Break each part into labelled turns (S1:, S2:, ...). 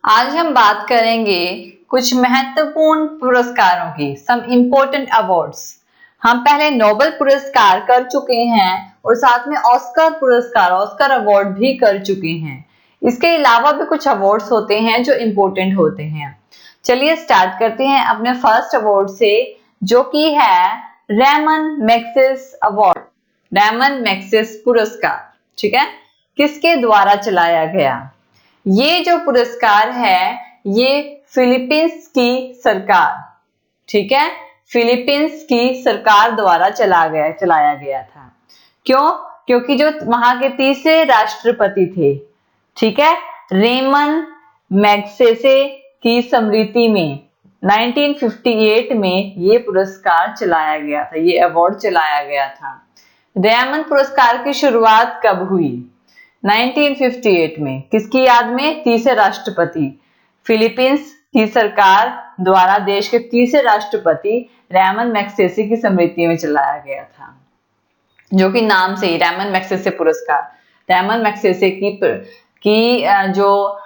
S1: आज हम बात करेंगे कुछ महत्वपूर्ण पुरस्कारों की, सम इम्पोर्टेंट अवार्ड्स। हम पहले नोबेल पुरस्कार कर चुके हैं और साथ में ऑस्कर पुरस्कार, ऑस्कर अवार्ड भी कर चुके हैं। इसके अलावा भी कुछ अवार्ड्स होते हैं जो इम्पोर्टेंट होते हैं। चलिए स्टार्ट करते हैं अपने फर्स्ट अवार्ड से, जो कि है Ramon Magsaysay award, Ramon Magsaysay पुरस्कार। ठीक है, किसके द्वारा चलाया गया? ये जो पुरस्कार है ये फिलीपींस की सरकार, ठीक है, फिलीपींस की सरकार द्वारा चलाया गया था। क्यों? क्योंकि जो वहां के तीसरे राष्ट्रपति थे, ठीक है, रेमन मैग्सेसे की स्मृति में 1958 में ये पुरस्कार चलाया गया था, ये अवार्ड चलाया गया था। रेमन पुरस्कार की शुरुआत कब हुई? 1958 में। किसकी याद में? तीसरे राष्ट्रपति, फिलीपींस की सरकार द्वारा देश के तीसरे राष्ट्रपति रेमन मैग्सेसे की स्मृति में चलाया गया था, जो कि नाम से ही रेमन मैग्सेसे पुरस्कार, रेमन मैग्सेसे की जो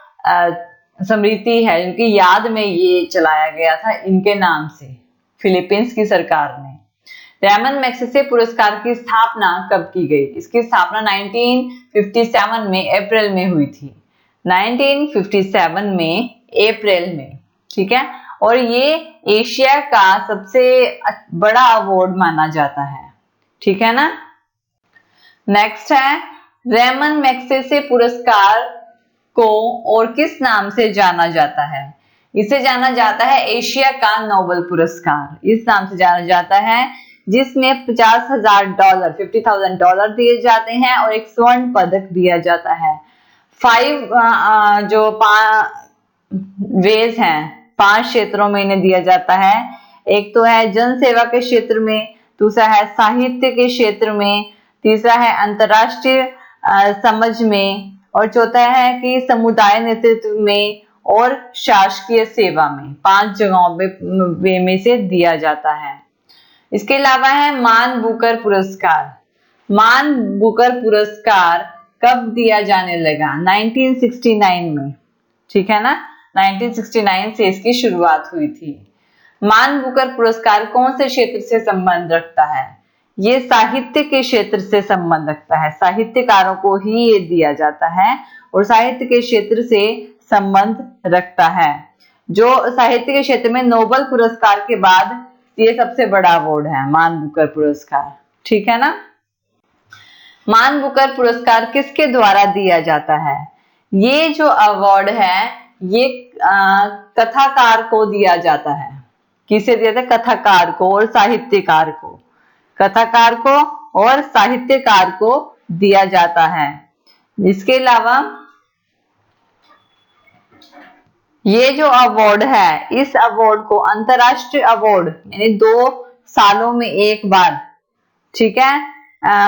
S1: स्मृति है, उनकी याद में ये चलाया गया था, इनके नाम से फिलीपींस की सरकार ने। रेमन मैग्सेसे पुरस्कार की स्थापना कब की गई? इसकी स्थापना 1957 में अप्रैल में हुई थी, 1957 में अप्रैल में, ठीक है। और ये एशिया का सबसे बड़ा अवार्ड माना जाता है, ठीक है ना। नेक्स्ट है, रेमन मैग्सेसे पुरस्कार को और किस नाम से जाना जाता है? इसे जाना जाता है एशिया का नोबेल पुरस्कार, इस नाम से जाना जाता है, जिसमें $50,000 $50,000 दिए जाते हैं और एक स्वर्ण पदक दिया जाता है। 5 वेज हैं, 5 क्षेत्रों में इन्हें दिया जाता है। एक तो है जन सेवा के क्षेत्र में, दूसरा है साहित्य के क्षेत्र में, तीसरा है अंतरराष्ट्रीय समझ में, और चौथा है कि समुदाय नेतृत्व में और शासकीय सेवा में। 5 जगहों में से दिया जाता है। इसके अलावा है मान बुकर पुरस्कार। मान बुकर पुरस्कार कब दिया जाने लगा? 1969 में, ठीक है ना, 1969 से इसकी शुरुआत हुई थी। मान बुकर पुरस्कार कौन से क्षेत्र से संबंध रखता है? ये साहित्य के क्षेत्र से संबंध रखता है, साहित्यकारों को ही ये दिया जाता है और साहित्य के क्षेत्र से संबंध रखता है। जो साहित्य के क्षेत्र में नोबेल पुरस्कार के बाद ये सबसे बड़ा अवार्ड है, मान बुकर पुरस्कार, ठीक है ना। मान बुकर पुरस्कार किसके द्वारा दिया जाता है? ये जो अवार्ड है ये कथाकार को दिया जाता है। किसे दिया जाता है? कथाकार को और साहित्यकार को, कथाकार को और साहित्यकार को दिया जाता है। इसके अलावा ये जो अवार्ड है, इस अवार्ड को अंतरराष्ट्रीय अवार्ड यानी 2 सालों में एक बार, ठीक है,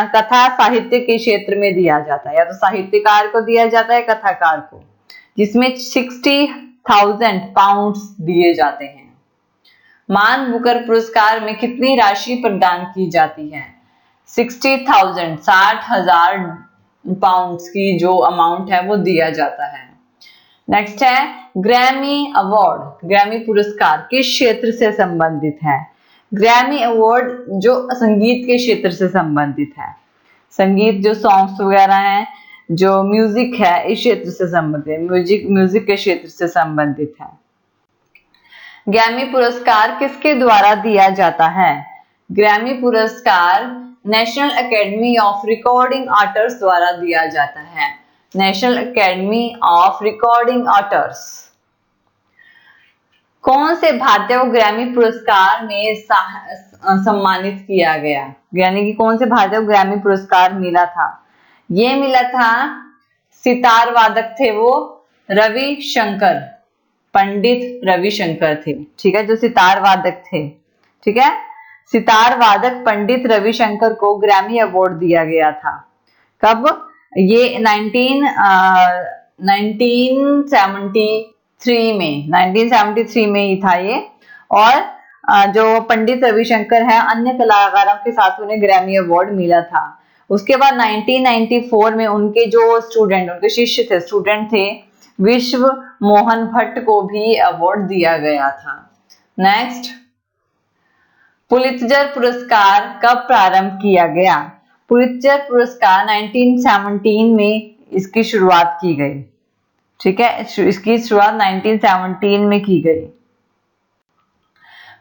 S1: कथा साहित्य के क्षेत्र में दिया जाता है, या तो साहित्यकार को दिया जाता है, कथाकार को, जिसमें £60,000 दिए जाते हैं। मान बुकर पुरस्कार में कितनी राशि प्रदान की जाती है? 60,000 £60,000 की जो अमाउंट है वो दिया जाता है। नेक्स्ट है ग्रैमी अवार्ड। ग्रैमी पुरस्कार किस क्षेत्र से संबंधित है? ग्रैमी अवार्ड जो संगीत के क्षेत्र से संबंधित है, संगीत जो सॉन्ग्स वगैरह हैं, जो म्यूजिक है, इस क्षेत्र से संबंधित है, म्यूजिक के क्षेत्र से संबंधित है। ग्रैमी पुरस्कार किसके द्वारा दिया जाता है? ग्रैमी पुरस्कार national academy of recording artist द्वारा दिया जाता है, national academy of recording artist. कौन से भारतीय को ग्रैमी पुरस्कार में सम्मानित किया गया? यानी कि कौन से भारतीय को ग्रैमी पुरस्कार मिला था? ये मिला था, सितार वादक थे वो रविशंकर, पंडित रविशंकर थे, ठीक है, जो सितार वादक थे, ठीक है, सितार वादक पंडित रविशंकर को ग्रैमी अवार्ड दिया गया था। कब? ये 1973 में ही था ये। और जो पंडित रविशंकर है, अन्य कलाकारों के साथ उन्हें ग्रैमी अवार्ड मिला था। उसके बाद 1994 में उनके जो स्टूडेंट, उनके शिष्य थे, स्टूडेंट थे, विश्व मोहन भट्ट को भी अवार्ड दिया गया था। नेक्स्ट, पुलित्जर पुरस्कार कब प्रारंभ किया गया? पुलित्जर पुरस्कार 1917 में इसकी शुरुआत की गई। ठीक है, इसकी शुरुआत 1917 में की गई।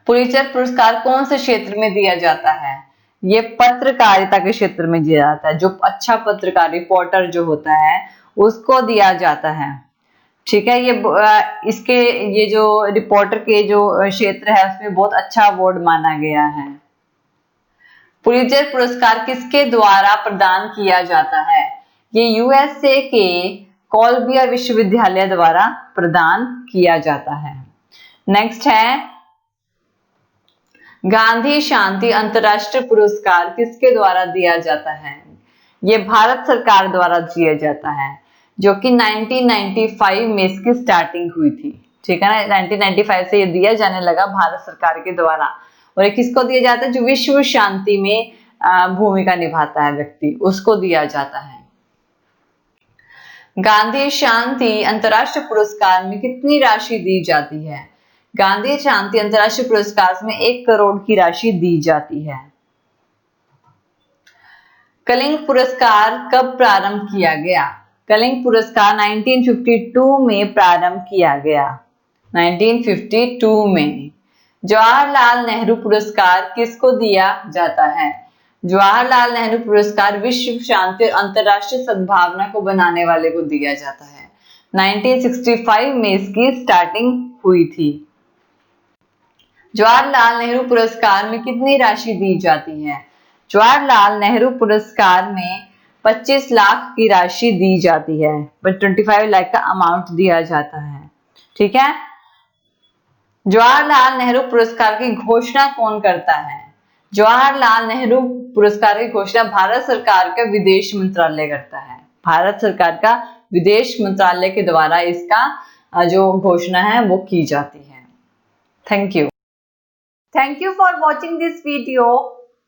S1: पुलित्जर पुरस्कार कौन से क्षेत्र में दिया जाता है? ये पत्रकारिता के क्षेत्र में दिया जाता है। जो अच्छा पत्रकार, रिपोर्टर जो होता है, उसको दिया जाता है। ठीक है, ये जो रिपोर्टर के जो क्षेत्र है उसमें बहुत अच्छा अवार्ड माना गया है। पुलित्जर पुरस्कार किसके द्वारा प्रदान किया जाता है? ये यूएसए के कोलंबिया विश्वविद्यालय द्वारा प्रदान किया जाता है। नेक्स्ट है, गांधी शांति अंतर्राष्ट्रीय पुरस्कार किसके द्वारा दिया जाता है? ये भारत सरकार द्वारा दिया जाता है, जो कि 1995 में इसकी स्टार्टिंग हुई थी। ठीक है ना, 1995 से ये दिया जाने लगा भारत सरकार के द्वारा। और ये किसको दिया जाता है? जो विश्व शांति में भूमिका निभाता है व्यक्ति, उसको दिया जाता है। गांधी शांति अंतर्राष्ट्रीय पुरस्कार में कितनी राशि दी जाती है? गांधी शांति अंतर्राष्ट्रीय पुरस्कार में 1 करोड़ की राशि दी जाती है। कलिंग पुरस्कार कब प्रारंभ किया गया? कलिंग पुरस्कार 1952 में प्रारंभ किया गया। 1952 में। जवाहरलाल नेहरू पुरस्कार किसको दिया जाता है? जवाहरलाल नेहरू पुरस्कार विश्व शांति और अंतर्राष्ट्रीय सद्भावना को बनाने वाले को दिया जाता है। 1965 में इसकी स्टार्टिंग हुई थी। जवाहरलाल नेहरू पुरस्कार में कितनी राशि दी जाती है? जवाहरलाल नेहरू पुरस्कार में 25 लाख की राशि दी जाती है, 25 लाख का अमाउंट दिया जाता है। ठीक है, जवाहरलाल नेहरू पुरस्कार की घोषणा कौन करता है? जवाहरलाल नेहरू पुरस्कार की घोषणा भारत सरकार का विदेश मंत्रालय करता है। भारत सरकार का विदेश मंत्रालय के द्वारा इसका जो घोषणा है वो की जाती है। Thank you. Thank you for watching this video.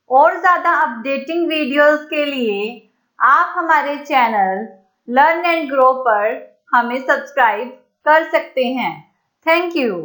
S1: और ज्यादा अपडेटिंग वीडियोस के लिए आप हमारे चैनल लर्न एंड ग्रो पर हमें सब्सक्राइब कर सकते हैं। Thank you.